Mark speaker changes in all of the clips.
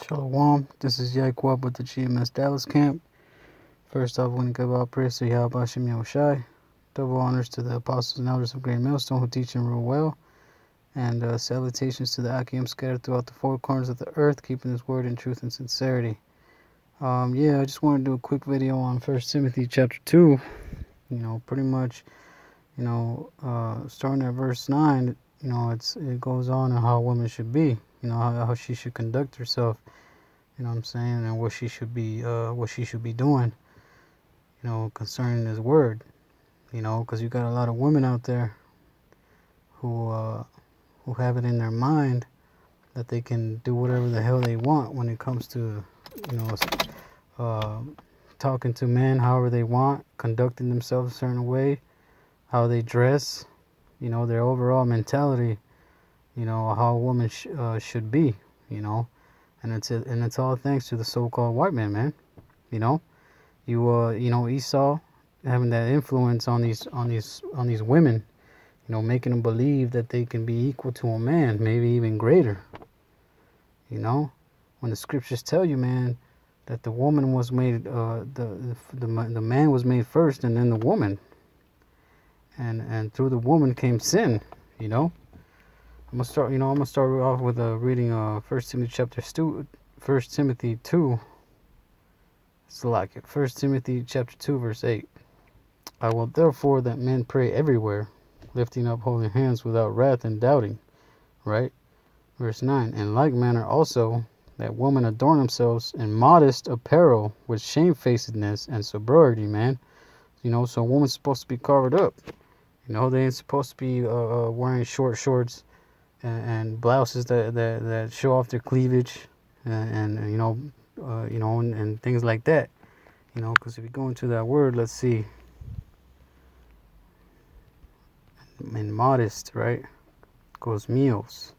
Speaker 1: Shalom, this is YAHAWAH with the GMS Dallas camp. First off, I want to give all praise to YAHAWASHI. Double honors to the apostles and elders of Great Millstone who teach and rule well. And salutations to the Akim scattered throughout the four corners of the earth, keeping his word in truth and sincerity. I just want to do a quick video on 1 Timothy chapter 2. Pretty much, starting at verse 9, it goes on and how a woman should be, how she should conduct herself. You know what I'm saying, and what she should be doing, concerning this word, because you got a lot of women out there who have it in their mind that they can do whatever the hell they want when it comes to, talking to men however they want, conducting themselves a certain way, how they dress, their overall mentality, how a woman should be, and it's all thanks to the so-called white man. Esau having that influence on these women, making them believe that they can be equal to a man, maybe even greater. When the scriptures tell you, man, that the woman was made, the man was made first, and then the woman, and through the woman came sin. I'm gonna start off with reading 1 Timothy chapter 2. 1 Timothy 2. It's like it. 1 Timothy chapter 2 verse 8. I will therefore that men pray everywhere, lifting up holy hands without wrath and doubting. Right? Verse 9. In like manner also that women adorn themselves in modest apparel with shamefacedness and sobriety, man. So a woman's supposed to be covered up. They ain't supposed to be wearing short shorts and blouses that show off their cleavage and things like that. Because if you go into that word, let's see, in modest, right, goes meals,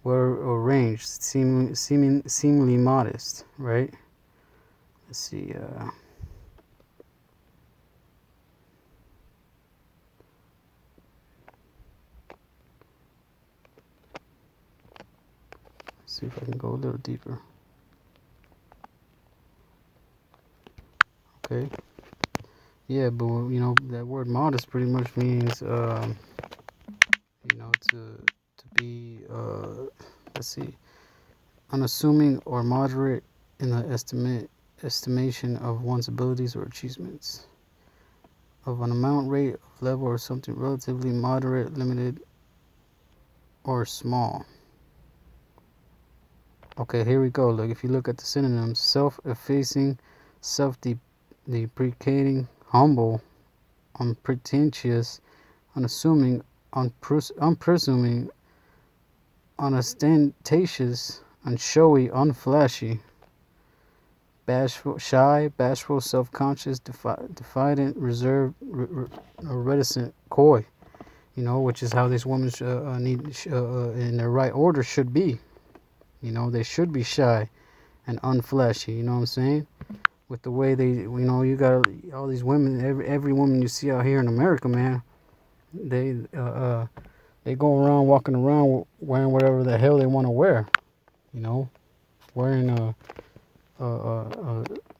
Speaker 1: were arranged, seemingly modest, right? Let's see, see if I can go a little deeper. Okay. Yeah, but that word modest pretty much means to be let's see, unassuming or moderate in the estimation of one's abilities or achievements, of an amount, rate, of level, or something relatively moderate, limited, or small. Okay, here we go. Look, if you look at the synonyms: self-effacing, self-deprecating, humble, unpretentious, unassuming, unpresuming, unostentatious, unshowy, unflashy, bashful, shy, bashful, self-conscious, diffident, reserved, reticent, coy. Which is how these women in their right order should be. They should be shy and unflashy. You know what I'm saying? With the way they, you got all these women, every woman you see out here in America, man, they go around, walking around, wearing whatever the hell they want to wear, wearing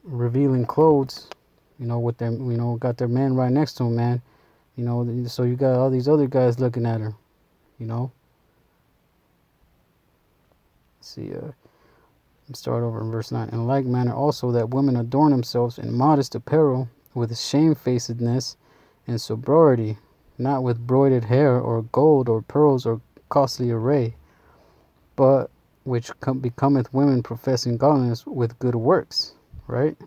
Speaker 1: revealing clothes, with them, got their man right next to them, man, so you got all these other guys looking at her, Let's see, start over in verse 9. In like manner also that women adorn themselves in modest apparel with shamefacedness and sobriety, not with broidered hair or gold or pearls or costly array, but which becometh women professing godliness with good works. Right?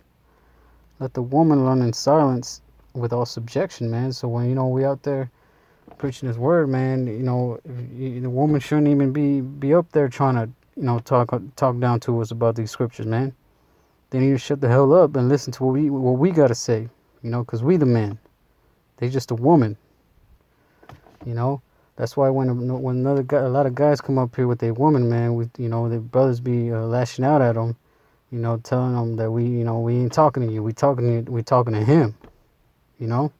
Speaker 1: Let the woman learn in silence with all subjection, man. So when we out there preaching his word, man, the woman shouldn't even be up there trying to talk down to us about these scriptures, man. They need to shut the hell up and listen to what we gotta say, because we the man. They just a woman, That's why when another guy, a lot of guys come up here with a woman, man, with their brothers be lashing out at them, telling them that we ain't talking to you, we talking to him, and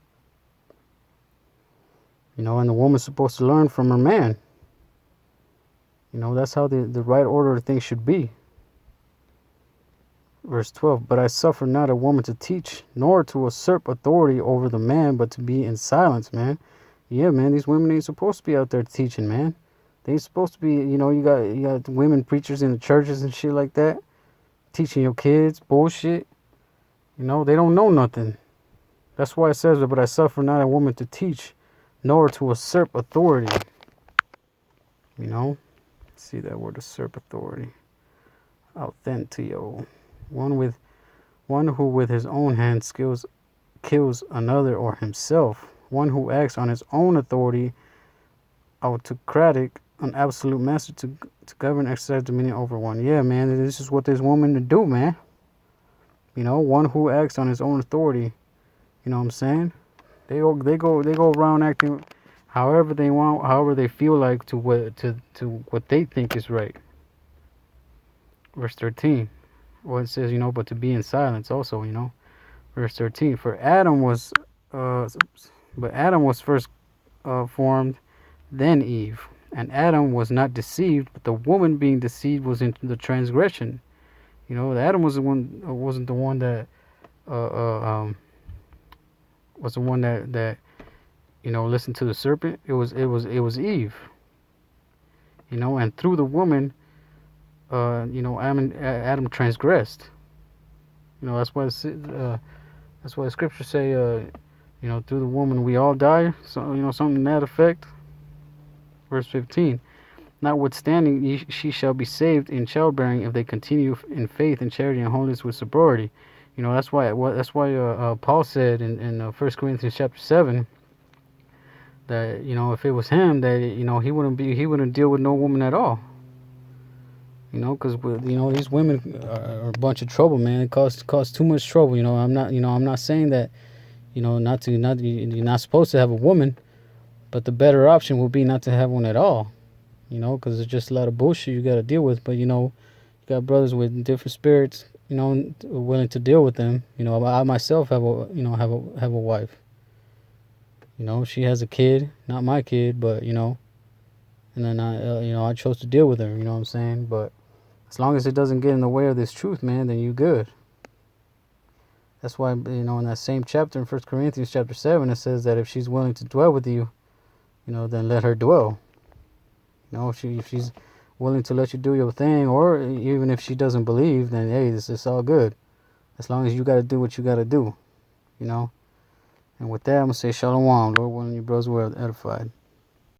Speaker 1: the woman's supposed to learn from her man. That's how the right order of things should be. Verse 12, but I suffer not a woman to teach, nor to usurp authority over the man, but to be in silence, man. Yeah, man, these women ain't supposed to be out there teaching, man. They ain't supposed to be, you got women preachers in the churches and shit like that, teaching your kids bullshit. They don't know nothing. That's why it says, but I suffer not a woman to teach, nor to usurp authority. See that word, usurp authority. Authentio. One who with his own hand kills another or himself. One who acts on his own authority, autocratic, an absolute master to govern, exercise dominion over one. Yeah, man, this is what this woman do, man. One who acts on his own authority. You know what I'm saying? They go around acting however they want, however they feel like to what they think is right. Verse 13. Well, it says, but to be in silence also, Verse 13. For Adam was first formed, then Eve. And Adam was not deceived, but the woman being deceived was into the transgression. Adam was the one, wasn't the one that was the one that listened to the serpent. It was Eve. And through the woman, Adam transgressed. That's why the scriptures say, through the woman we all die. So something to that effect. Verse 15. Notwithstanding, she shall be saved in childbearing if they continue in faith and charity and holiness with sobriety. That's why Paul said in 1 Corinthians chapter 7 that if it was him, that he wouldn't deal with no woman at all. Because these women are a bunch of trouble, man. It cause too much trouble. I'm not saying that you're not supposed to have a woman, but the better option would be not to have one at all. Because it's just a lot of bullshit you got to deal with. But you got brothers with different spirits, willing to deal with them. I myself have a wife. She has a kid, not my kid, but and then I chose to deal with her. You know what I'm saying? But as long as it doesn't get in the way of this truth, man, then you good. That's why in that same chapter in 1 Corinthians chapter 7, it says that if she's willing to dwell with you, then let her dwell. If she's willing to let you do your thing, or even if she doesn't believe, then hey, it's all good. As long as you got to do what you got to do, And with that, I'm going to say shalom. Lord willing, you brothers were edified.